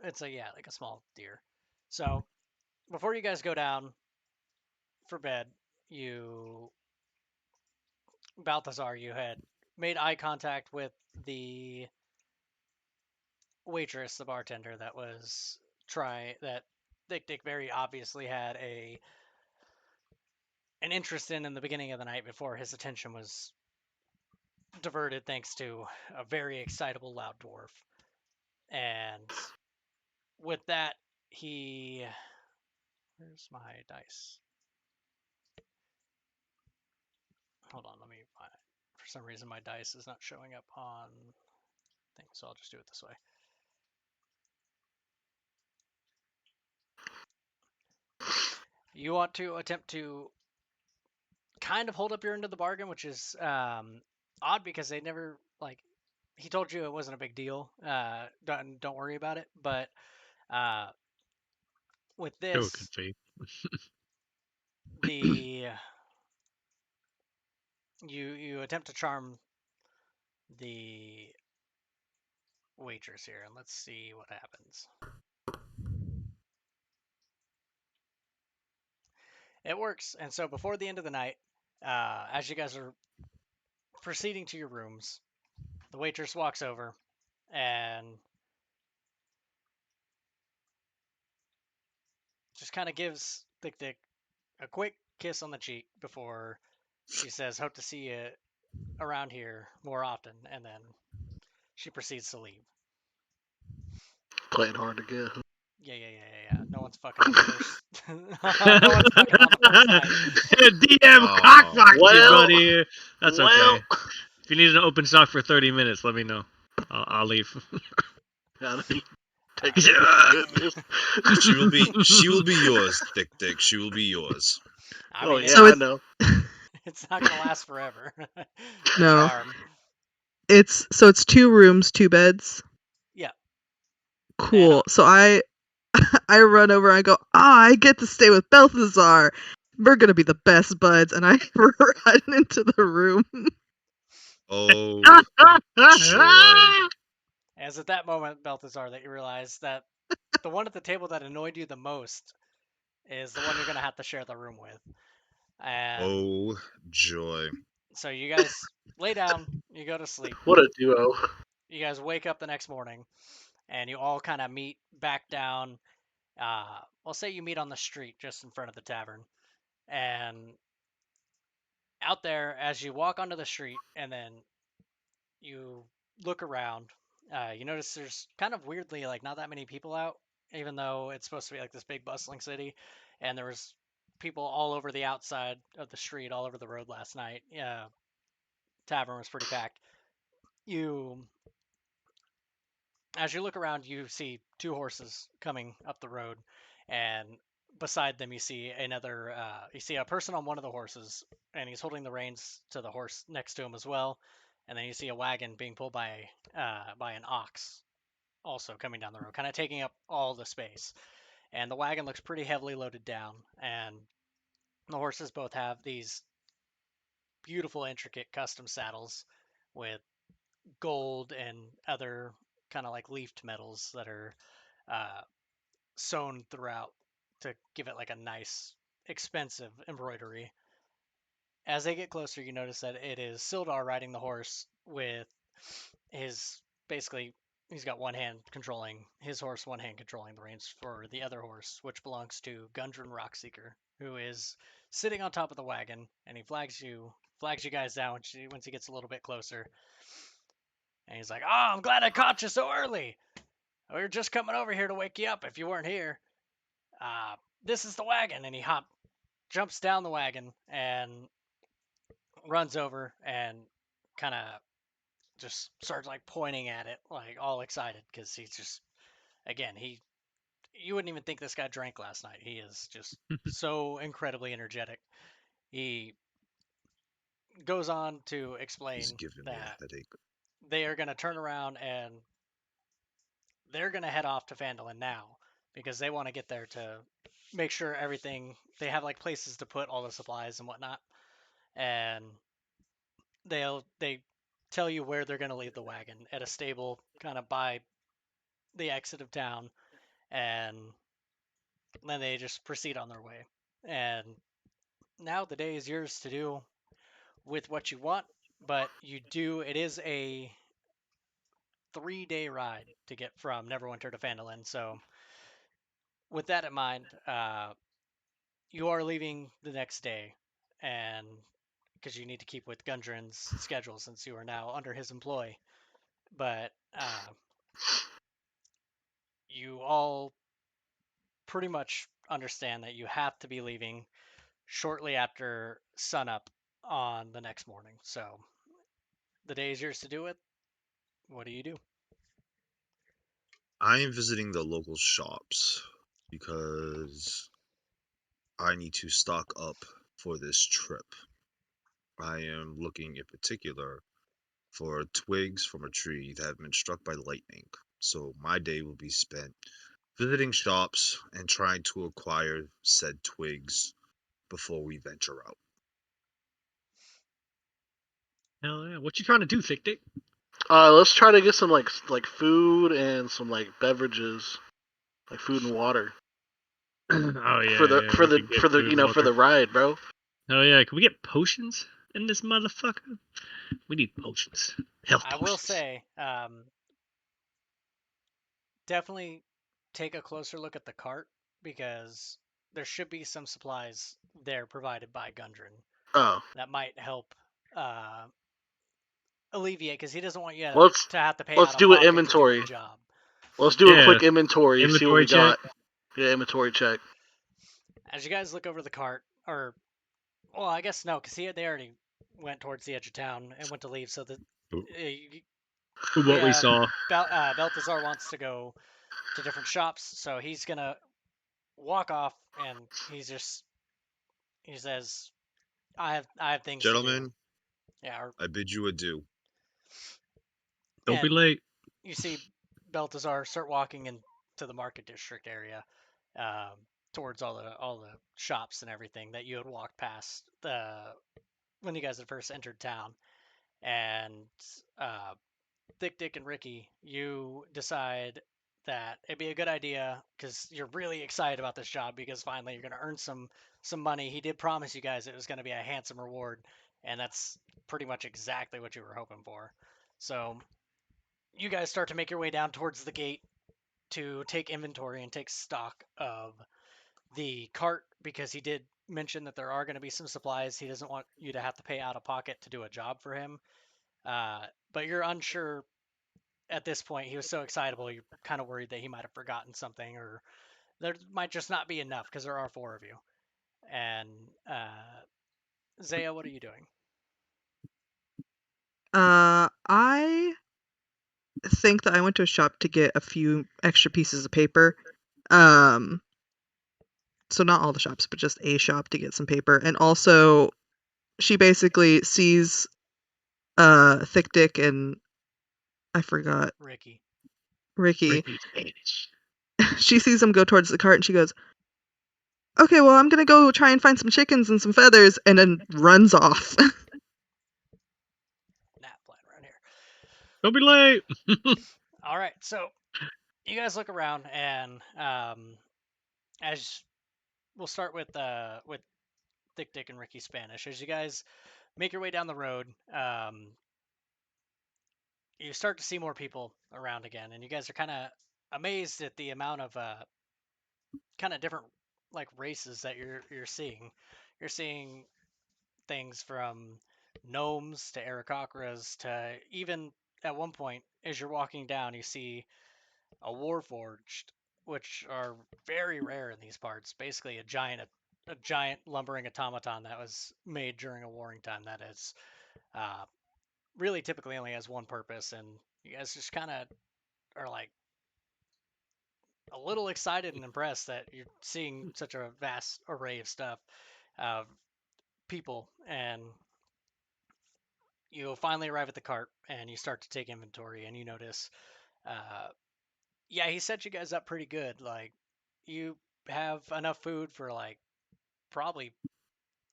Speaker 1: It's like a small deer. So before you guys go down for bed, Balthazar, you had made eye contact with the waitress, the bartender that Dick very obviously had an interest in the beginning of the night before his attention was diverted thanks to a very excitable loud dwarf. And with that, he... Where's my dice? Hold on, let me find it. For some reason, my dice is not showing up on things, so I'll just do it this way. You want to attempt to kind of hold up your end of the bargain, which is odd because they never, like, he told you it wasn't a big deal. Don't worry about it. But with
Speaker 2: Show
Speaker 1: this,
Speaker 2: good faith.
Speaker 1: the you attempt to charm the waitress here, and let's see what happens. It works, and so before the end of the night, as you guys are proceeding to your rooms, the waitress walks over and just kind of gives Thick Dick a quick kiss on the cheek before she says, "Hope to see you around here more often," and then she proceeds to leave.
Speaker 3: Playing hard to get.
Speaker 1: Yeah. No one's fucking on the first. No one's fucking on the first night.
Speaker 2: DM
Speaker 4: Oh.
Speaker 2: cockboxed you,
Speaker 3: Well,
Speaker 2: buddy. That's
Speaker 3: well.
Speaker 2: okay. If you need an open sock for 30 minutes, let me know. I'll leave.
Speaker 3: I mean, take
Speaker 2: He said,
Speaker 3: goodness.
Speaker 4: She will be yours, Thick Dick. She will be yours.
Speaker 1: I
Speaker 3: Oh
Speaker 1: mean,
Speaker 3: yeah,
Speaker 5: So
Speaker 3: I
Speaker 5: it's-
Speaker 3: know.
Speaker 1: it's not gonna last forever.
Speaker 5: No.
Speaker 1: Charm.
Speaker 5: It's 2 rooms, 2 beds.
Speaker 1: Yeah.
Speaker 5: Cool. So I run over. I go, I get to stay with Balthazar. We're gonna be the best buds. And I run into the room.
Speaker 4: Oh, joy.
Speaker 1: As at that moment, Balthazar, that you realize that the one at the table that annoyed you the most is the one you're gonna have to share the room with. And
Speaker 4: Oh, joy.
Speaker 1: so you guys lay down, you go to sleep.
Speaker 3: What a duo.
Speaker 1: You guys wake up the next morning, and you all kind of meet back down. We'll say you meet on the street just in front of the tavern, and out there, as you walk onto the street, and then you look around, you notice there's kind of weirdly like not that many people out, even though it's supposed to be like this big bustling city, and there was people all over the outside of the street, all over the road last night. Tavern was pretty packed. As you look around, you see 2 horses coming up the road, and beside them you see you see a person on one of the horses, and he's holding the reins to the horse next to him as well. And then you see a wagon being pulled by an ox, also coming down the road, kind of taking up all the space. And the wagon looks pretty heavily loaded down, and the horses both have these beautiful, intricate custom saddles with gold and other kind of like leafed metals that are sewn throughout to give it like a nice, expensive embroidery. As they get closer, you notice that it is Sildar riding the horse with his basically he's got one hand controlling his horse, one hand controlling the reins for the other horse, which belongs to Gundren Rockseeker, who is sitting on top of the wagon, and he flags you guys down once he gets a little bit closer. And he's like, "Oh, I'm glad I caught you so early. We were just coming over here to wake you up if you weren't here. This is the wagon." And he jumps down the wagon and runs over and kind of just starts like pointing at it, like all excited, because he's just, again, you wouldn't even think this guy drank last night. He is just so incredibly energetic. He goes on to explain
Speaker 4: He's giving me
Speaker 1: that
Speaker 4: a headache.
Speaker 1: they are going to turn around and they're going to head off to Phandalin now because they want to get there to make sure everything, they have like places to put all the supplies and whatnot. And they tell you where they're going to leave the wagon, at a stable kind of by the exit of town, and then they just proceed on their way. And now the day is yours to do with what you want, but it is a 3-day ride to get from Neverwinter to Phandalin. So with that in mind, you are leaving the next day, and because you need to keep with Gundren's schedule since you are now under his employ. But you all pretty much understand that you have to be leaving shortly after sunup on the next morning. So the day is yours to do it. What do you do?
Speaker 4: I am visiting the local shops because I need to stock up for this trip. I am looking in particular for twigs from a tree that have been struck by lightning. So my day will be spent visiting shops and trying to acquire said twigs before we venture out.
Speaker 2: Hell yeah. What you trying to do, Thick Dick?
Speaker 3: Let's try to get some like food and some like beverages, like food and water
Speaker 2: Oh yeah,
Speaker 3: for the
Speaker 2: yeah,
Speaker 3: for
Speaker 2: we
Speaker 3: the
Speaker 2: could get
Speaker 3: for the
Speaker 2: food
Speaker 3: you
Speaker 2: and
Speaker 3: know for
Speaker 2: water.
Speaker 3: the ride, bro.
Speaker 2: Oh yeah, can we get potions in this motherfucker? We need potions. Health
Speaker 1: I
Speaker 2: potions.
Speaker 1: will say, definitely take a closer look at the cart because there should be some supplies there provided by Gundren
Speaker 3: Oh,
Speaker 1: that might help uh, alleviate because he doesn't want you
Speaker 3: let's
Speaker 1: to have to pay
Speaker 3: let's
Speaker 1: out of
Speaker 3: do an
Speaker 1: pocket to do a
Speaker 3: inventory.
Speaker 1: job.
Speaker 3: Let's do a
Speaker 2: Yeah,
Speaker 3: quick inventory. See what
Speaker 2: inventory
Speaker 3: we
Speaker 2: check.
Speaker 3: got. Yeah, inventory check.
Speaker 1: As you guys look over the cart, or well, I guess no, because they already went towards the edge of town and went to leave. So that
Speaker 2: What we saw.
Speaker 1: Balthazar wants to go to different shops, so he's gonna walk off, and he says, I have things to do.
Speaker 4: Gentlemen,
Speaker 1: Yeah,
Speaker 4: I bid you adieu.
Speaker 2: Don't be
Speaker 1: and
Speaker 2: late.
Speaker 1: you see Balthazar start walking into the market district area, um, towards all the shops and everything that you had walked past when you guys had first entered town. And Thick Dick and Ricky, you decide that it'd be a good idea because you're really excited about this job because finally you're going to earn some money. He did promise you guys it was going to be a handsome reward, and that's pretty much exactly what you were hoping for. So you guys start to make your way down towards the gate to take inventory and take stock of the cart because he did mention that there are going to be some supplies. He doesn't want you to have to pay out of pocket to do a job for him. But you're unsure at this point. He was so excitable, you're kind of worried that he might have forgotten something, or there might just not be enough because there are 4 of you. And Zaya, what are you doing?
Speaker 5: I think that I went to a shop to get a few extra pieces of paper. So not all the shops, but just a shop to get some paper. And also, she basically sees Thick Dick and I forgot
Speaker 1: Ricky.
Speaker 5: Ricky.
Speaker 2: Ricky's Spanish.
Speaker 5: She sees him go towards the cart and she goes, "Okay, well, I'm gonna go try and find some chickens and some feathers," and then runs off.
Speaker 1: Nap flying around here.
Speaker 2: Don't be late.
Speaker 1: All right, so you guys look around, and as we'll start with Thick Dick and Ricky Spanish. As you guys make your way down the road, you start to see more people around again, and you guys are kind of amazed at the amount of kind of different like races that you're seeing. You're seeing things from gnomes to Aarakocras to even at one point as you're walking down, you see a warforged, which are very rare in these parts. Basically, a giant lumbering automaton that was made during a warring time that is uh, really typically only has one purpose, and you guys just kind of are like a little excited and impressed that you're seeing such a vast array of stuff, of people, and you finally arrive at the cart and you start to take inventory, and you notice, uh, yeah, he set you guys up pretty good. Like, you have enough food for like probably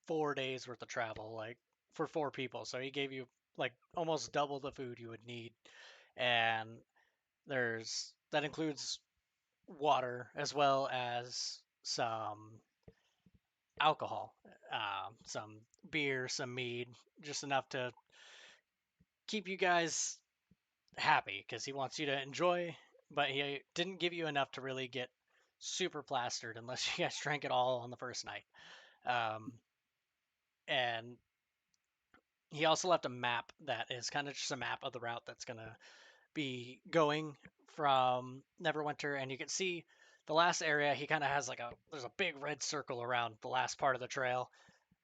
Speaker 1: 4 days worth of travel, like for 4 people. So he gave you like almost double the food you would need, and that includes water as well as some alcohol, some beer, some mead, just enough to keep you guys happy because he wants you to enjoy, but he didn't give you enough to really get super plastered unless you guys drank it all on the first night. Um, and he also left a map that is kind of just a map of the route that's gonna be going from Neverwinter, and you can see the last area. He kind of has there's a big red circle around the last part of the trail,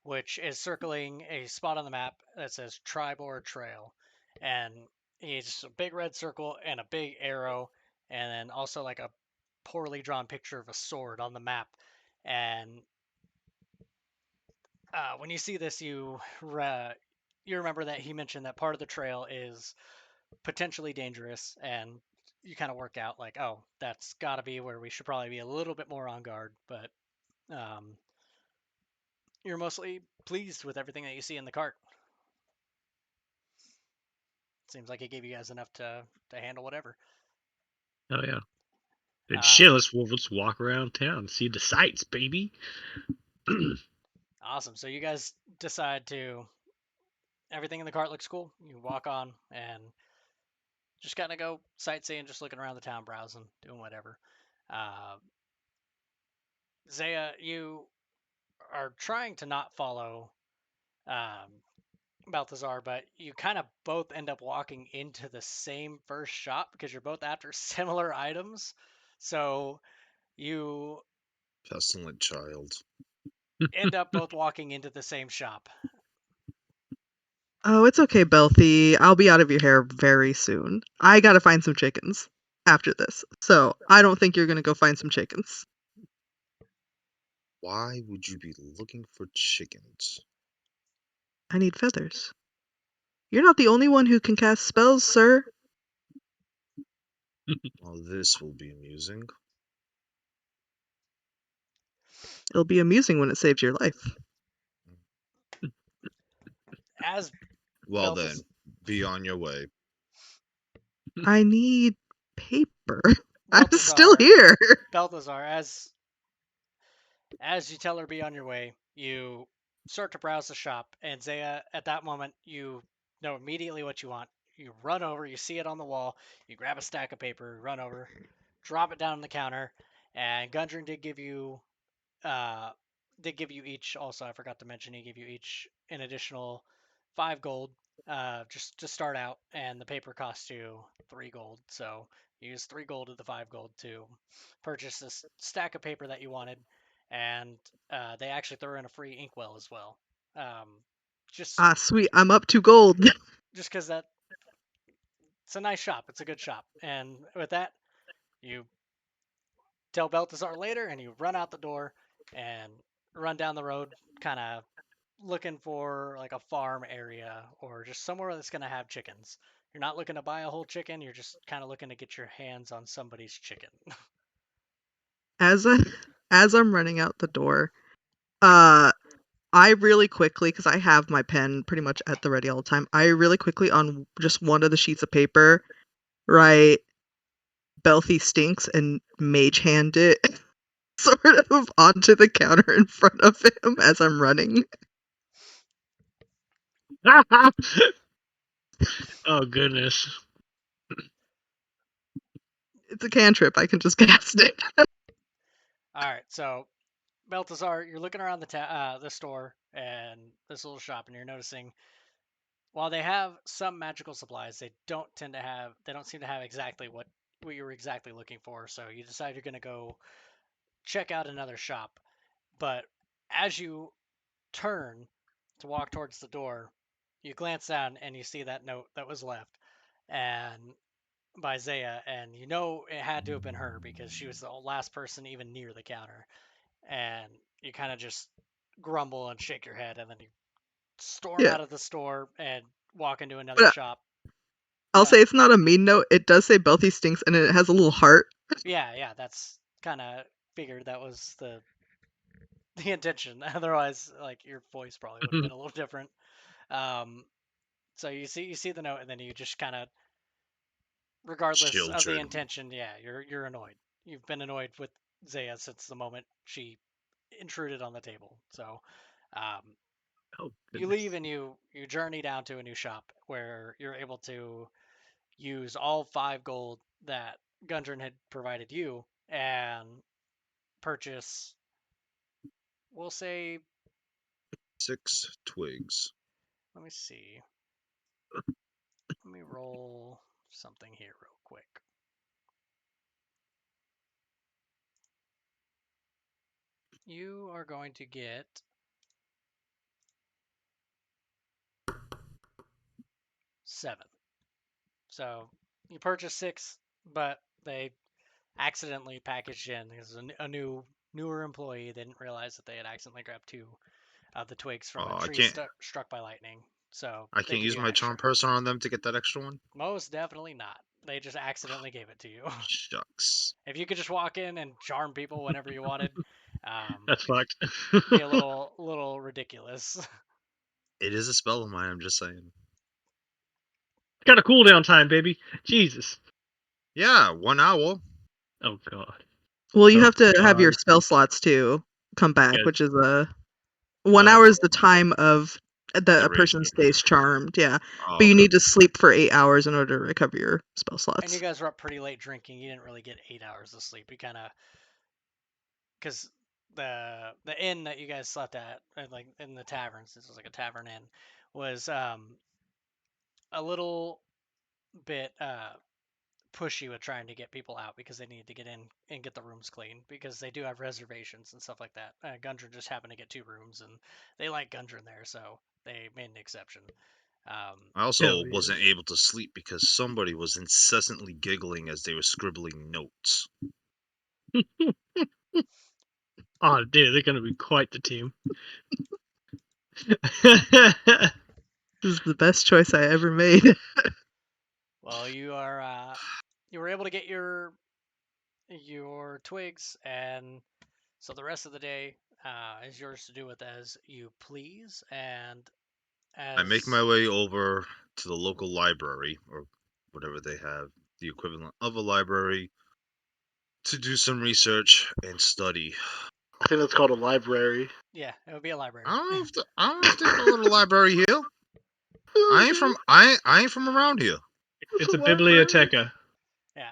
Speaker 1: which is circling a spot on the map that says Tribord Trail, and it's a big red circle and a big arrow, and then also like a poorly drawn picture of a sword on the map. And when you see this, you remember that he mentioned that part of the trail is potentially dangerous, and you kind of work out like, oh, that's got to be where we should probably be a little bit more on guard. But um, you're mostly pleased with everything that you see in the cart. Seems like it gave you guys enough to handle whatever.
Speaker 2: Oh yeah. And
Speaker 1: Um,
Speaker 2: shit, let's walk around town, see the sights, baby.
Speaker 1: Awesome. So you guys decide to. Everything in the cart looks cool. You walk on and just kind of go sightseeing, just looking around the town, browsing, doing whatever. Uh, Zaya, you are trying to not follow um, Balthazar, but you kind of both end up walking into the same first shop because you're both after similar items. So you
Speaker 4: Pestilent child.
Speaker 1: end up both walking into the same shop.
Speaker 5: Oh, it's okay, Belthy. I'll be out of your hair very soon. I gotta find some chickens after this. So I don't think you're gonna go find some chickens.
Speaker 4: Why would you be looking for chickens?
Speaker 5: I need feathers. You're not the only one who can cast spells, sir.
Speaker 4: Well, this will be amusing.
Speaker 5: It'll be amusing when it saves your life.
Speaker 1: As
Speaker 4: Well
Speaker 1: Balthaz-
Speaker 4: then, be on your way.
Speaker 5: I need paper. I'm
Speaker 1: Balthazar,
Speaker 5: still here.
Speaker 1: Balthazar, as you tell her be on your way, you start to browse the shop, and Zaya, at that moment, you know immediately what you want. You run over, you see it on the wall, you grab a stack of paper, run over, drop it down on the counter, and Gundren uh, did give you each. Also, I forgot to mention, he gave you each an additional 5 gold, just to start out, and the paper costs you 3 gold. So you use 3 gold of the 5 gold to purchase this stack of paper that you wanted, and they actually throw in a free inkwell as well. Um, just
Speaker 5: Ah, sweet. I'm up to gold.
Speaker 1: just because that it's a nice shop, it's a good shop, and with that, you tell Balthazar later, and you run out the door and run down the road, kind of looking for like a farm area or just somewhere that's going to have chickens. You're not looking to buy a whole chicken, you're just kind of looking to get your hands on somebody's chicken.
Speaker 5: as I'm running out the door, uh I really quickly, because I have my pen pretty much at the ready all the time, I really quickly on just one of the sheets of paper write Belthy stinks and mage hand it sort of onto the counter in front of him as I'm running.
Speaker 2: Oh goodness.
Speaker 5: It's a cantrip. I can just cast it.
Speaker 1: All right, so Balthazar, you're looking around the store and this little shop, and you're noticing while they have some magical supplies, they don't seem to have exactly what you were exactly looking for. So you decide you're going to go check out another shop. But as you turn to walk towards the door, you glance down and you see that note that was left, and by Zaya, and you know it had to have been her because she was the last person even near the counter. And you kind of just grumble and shake your head, and then you storm
Speaker 5: Yeah.
Speaker 1: out of the store and walk into another
Speaker 5: But
Speaker 1: shop.
Speaker 5: I'll
Speaker 1: Yeah.
Speaker 5: say it's not a mean note. It does say Belthy stinks and it has a little heart.
Speaker 1: Yeah, that's kind of figured that was the intention. Otherwise, like your voice probably would have been a little different. Um, so you see the note, and then you just kind of, regardless of the
Speaker 4: Children.
Speaker 1: intention, yeah, you're annoyed. You've been annoyed with Zaya since the moment she intruded on the table. So um,
Speaker 2: Oh
Speaker 1: you
Speaker 2: goodness.
Speaker 1: leave and you journey down to a new shop where you're able to use all 5 gold that Gundren had provided you and purchase, we'll say,
Speaker 4: 6 twigs.
Speaker 1: Let me see. Let me roll something here real quick. You are going to get 7. So you purchase 6, but they accidentally packaged in because a newer employee didn't realize that they had accidentally grabbed 2 of the twigs from
Speaker 4: Oh,
Speaker 1: a
Speaker 4: I
Speaker 1: tree
Speaker 4: can't.
Speaker 1: struck by lightning. So
Speaker 4: I
Speaker 1: they
Speaker 4: can't
Speaker 1: give
Speaker 4: use
Speaker 1: you an
Speaker 4: my
Speaker 1: extra.
Speaker 4: charm person on them to get that extra one.
Speaker 1: Most definitely not. They just accidentally gave it to you.
Speaker 4: Shucks.
Speaker 1: If you could just walk in and charm people whenever you wanted,
Speaker 2: That's fucked.
Speaker 1: be a little ridiculous.
Speaker 4: It is a spell of mine. I'm just saying.
Speaker 2: Got a cooldown time, baby. Jesus.
Speaker 4: Yeah, 1 hour.
Speaker 2: Oh god.
Speaker 5: Well, you
Speaker 2: Oh,
Speaker 5: have to have your
Speaker 2: God.
Speaker 5: spell slots to come back,
Speaker 2: Yeah.
Speaker 5: which is 1 hour is the time of a person
Speaker 4: Duration.
Speaker 5: stays charmed. Yeah,
Speaker 4: Oh,
Speaker 5: but you
Speaker 4: okay.
Speaker 5: need to sleep for 8 hours in order to recover your spell
Speaker 1: And
Speaker 5: slots.
Speaker 1: you guys were up pretty late drinking. You didn't really get 8 hours of sleep. You kind of, because the inn that you guys slept at, like in the taverns, this was like a tavern inn, was a little bit pushy with trying to get people out because they needed to get in and get the rooms clean because they do have reservations and stuff like that. Gundren just happened to get 2 rooms and they like Gundren there, so they made an exception.
Speaker 4: I also
Speaker 2: Hell yeah.
Speaker 4: wasn't able to sleep because somebody was incessantly giggling as they were scribbling notes.
Speaker 2: Oh, dude, they're gonna be quite the team.
Speaker 5: This is the best choice I ever made.
Speaker 1: Well, you were able to get your twigs, and so the rest of the day is yours to do with as you please. And
Speaker 4: I make my
Speaker 1: as
Speaker 4: way over to the local library, or whatever they have, the equivalent of a library, to do some research and study.
Speaker 3: I think that's called a library.
Speaker 1: yeah, it would be a library.
Speaker 4: I don't know if they call it a library here. I ain't from around here.
Speaker 2: It's a
Speaker 3: library.
Speaker 2: biblioteca.
Speaker 1: Yeah,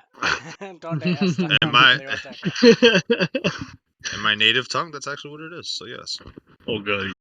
Speaker 1: donde está
Speaker 4: And
Speaker 1: la
Speaker 4: my
Speaker 1: biblioteca?
Speaker 4: in my native tongue, that's actually what it is. So yes.
Speaker 2: Oh god.